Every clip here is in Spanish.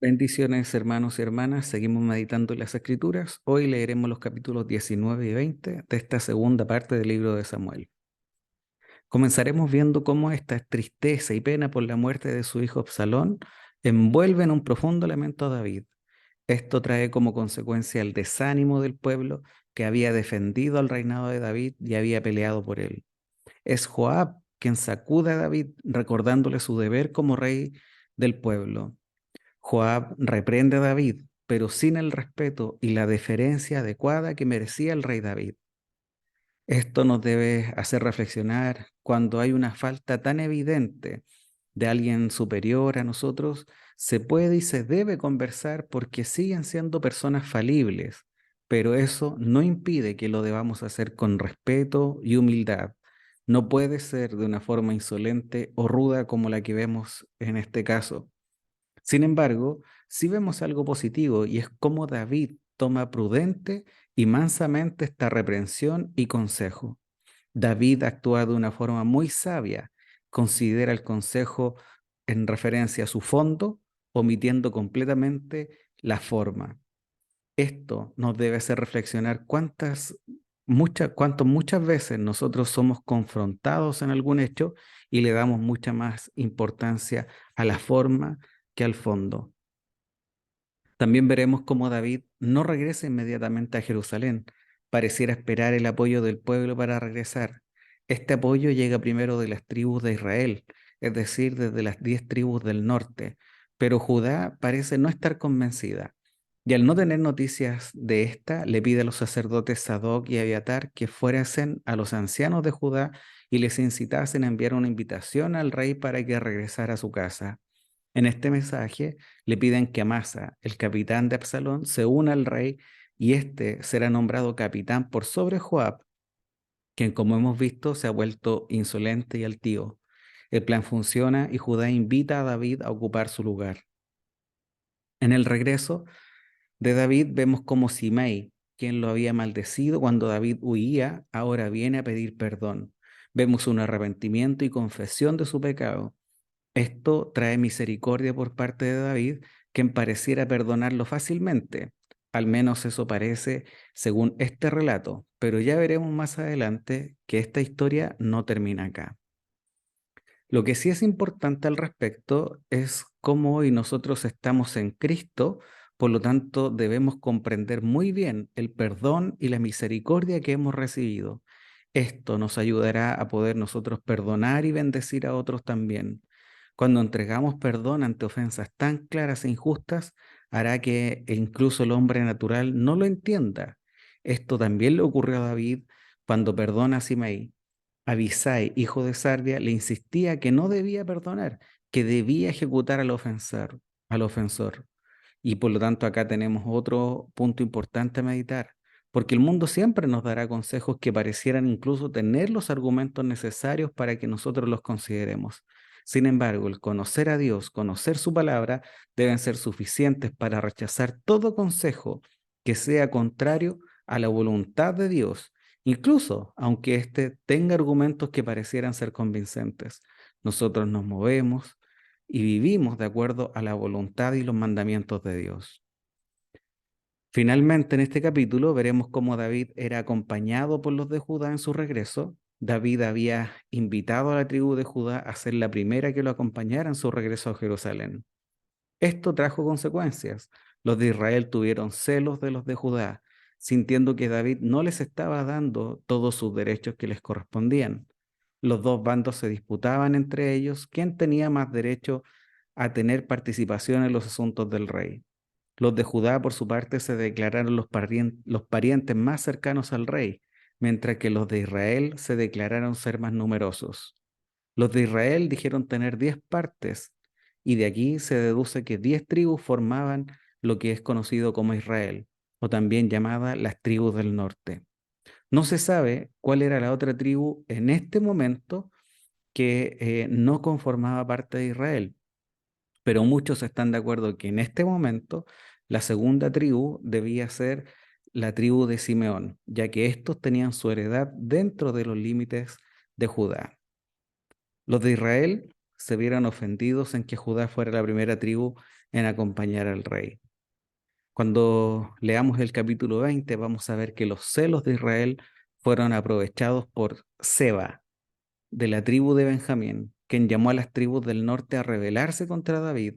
Bendiciones, hermanos y hermanas. Seguimos meditando en las Escrituras. Hoy leeremos los capítulos 19 y 20 de esta segunda parte del libro de Samuel. Comenzaremos viendo cómo esta tristeza y pena por la muerte de su hijo Absalón envuelven un profundo lamento a David. Esto trae como consecuencia el desánimo del pueblo que había defendido al reinado de David y había peleado por él. Es Joab quien sacude a David recordándole su deber como rey del pueblo. Joab reprende a David, pero sin el respeto y la deferencia adecuada que merecía el rey David. Esto nos debe hacer reflexionar cuando hay una falta tan evidente de alguien superior a nosotros, se puede y se debe conversar porque siguen siendo personas falibles, pero eso no impide que lo debamos hacer con respeto y humildad. No puede ser de una forma insolente o ruda como la que vemos en este caso. Sin embargo, sí vemos algo positivo y es cómo David toma prudente y mansamente esta reprensión y consejo. David actúa de una forma muy sabia, considera el consejo en referencia a su fondo, omitiendo completamente la forma. Esto nos debe hacer reflexionar cuánto muchas veces nosotros somos confrontados en algún hecho y le damos mucha más importancia a la forma que al fondo. También veremos cómo David no regresa inmediatamente a Jerusalén. Pareciera esperar el apoyo del pueblo para regresar. Este apoyo llega primero de las tribus de Israel, es decir, desde las 10 tribus del norte, pero Judá parece no estar convencida. Y al no tener noticias de esta, le pide a los sacerdotes Sadoc y Abiatar que fuesen a los ancianos de Judá y les incitasen a enviar una invitación al rey para que regresara a su casa. En este mensaje le piden que Amasa, el capitán de Absalón, se una al rey y éste será nombrado capitán por sobre Joab, quien como hemos visto se ha vuelto insolente y altío. El plan funciona y Judá invita a David a ocupar su lugar. En el regreso de David vemos como Simei, quien lo había maldecido cuando David huía, ahora viene a pedir perdón. Vemos un arrepentimiento y confesión de su pecado. Esto trae misericordia por parte de David, quien pareciera perdonarlo fácilmente. Al menos eso parece según este relato, pero ya veremos más adelante que esta historia no termina acá. Lo que sí es importante al respecto es cómo hoy nosotros estamos en Cristo, por lo tanto debemos comprender muy bien el perdón y la misericordia que hemos recibido. Esto nos ayudará a poder nosotros perdonar y bendecir a otros también. Cuando entregamos perdón ante ofensas tan claras e injustas, hará que incluso el hombre natural no lo entienda. Esto también le ocurrió a David cuando perdona a Simei. Abisai, hijo de Sarvia, le insistía que no debía perdonar, que debía ejecutar al ofensor. Y por lo tanto acá tenemos otro punto importante a meditar, porque el mundo siempre nos dará consejos que parecieran incluso tener los argumentos necesarios para que nosotros los consideremos. Sin embargo, el conocer a Dios, conocer su palabra, deben ser suficientes para rechazar todo consejo que sea contrario a la voluntad de Dios, incluso aunque éste tenga argumentos que parecieran ser convincentes. Nosotros nos movemos y vivimos de acuerdo a la voluntad y los mandamientos de Dios. Finalmente, en este capítulo veremos cómo David era acompañado por los de Judá en su regreso. David había invitado a la tribu de Judá a ser la primera que lo acompañara en su regreso a Jerusalén. Esto trajo consecuencias. Los de Israel tuvieron celos de los de Judá, sintiendo que David no les estaba dando todos sus derechos que les correspondían. Los dos bandos se disputaban entre ellos quién tenía más derecho a tener participación en los asuntos del rey. Los de Judá, por su parte, se declararon los parientes más cercanos al rey, mientras que los de Israel se declararon ser más numerosos. Los de Israel dijeron tener 10 partes, y de aquí se deduce que 10 tribus formaban lo que es conocido como Israel, o también llamada las tribus del norte. No se sabe cuál era la otra tribu en este momento que no conformaba parte de Israel, pero muchos están de acuerdo que en este momento la segunda tribu debía ser la tribu de Simeón, ya que estos tenían su heredad dentro de los límites de Judá. Los de Israel se vieron ofendidos en que Judá fuera la primera tribu en acompañar al rey. Cuando leamos el capítulo 20, vamos a ver que los celos de Israel fueron aprovechados por Seba, de la tribu de Benjamín, quien llamó a las tribus del norte a rebelarse contra David.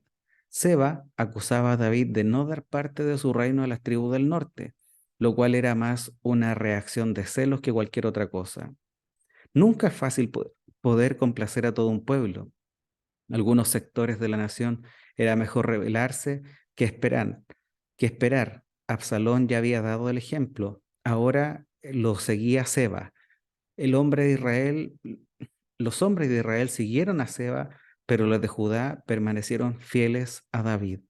Seba acusaba a David de no dar parte de su reino a las tribus del norte, lo cual era más una reacción de celos que cualquier otra cosa. Nunca es fácil poder complacer a todo un pueblo. Algunos sectores de la nación era mejor rebelarse que esperar. Que esperar. Absalón ya había dado el ejemplo. Ahora lo seguía Seba. El hombre de Israel, los hombres de Israel siguieron a Seba, pero los de Judá permanecieron fieles a David.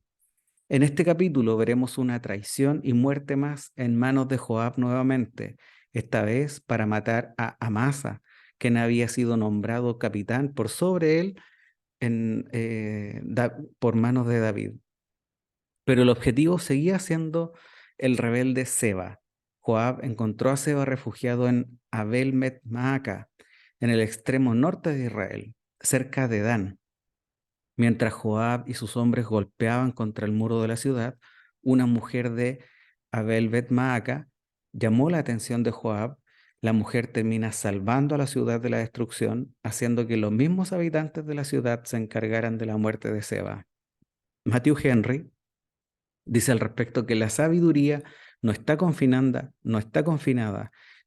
En este capítulo veremos una traición y muerte más en manos de Joab nuevamente, esta vez para matar a Amasa, quien había sido nombrado capitán por sobre él por manos de David. Pero el objetivo seguía siendo el rebelde Seba. Joab encontró a Seba refugiado en Abel-met-Maaca, en el extremo norte de Israel, cerca de Dan. Mientras Joab y sus hombres golpeaban contra el muro de la ciudad, una mujer de Abel-bet-Maaca llamó la atención de Joab. La mujer termina salvando a la ciudad de la destrucción, haciendo que los mismos habitantes de la ciudad se encargaran de la muerte de Seba. Matthew Henry dice al respecto que la sabiduría no está confinada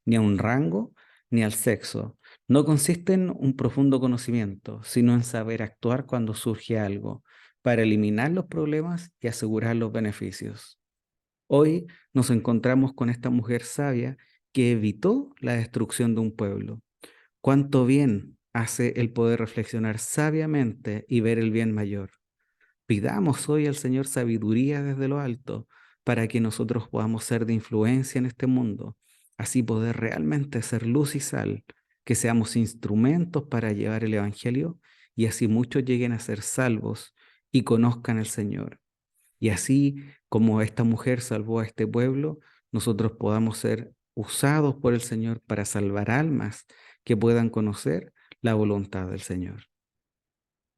ni a un rango ni al sexo. No consiste en un profundo conocimiento, sino en saber actuar cuando surge algo, para eliminar los problemas y asegurar los beneficios. Hoy nos encontramos con esta mujer sabia que evitó la destrucción de un pueblo. Cuánto bien hace el poder reflexionar sabiamente y ver el bien mayor. Pidamos hoy al Señor sabiduría desde lo alto para que nosotros podamos ser de influencia en este mundo, así poder realmente ser luz y sal, que seamos instrumentos para llevar el Evangelio y así muchos lleguen a ser salvos y conozcan al Señor. Y así como esta mujer salvó a este pueblo, nosotros podamos ser usados por el Señor para salvar almas que puedan conocer la voluntad del Señor.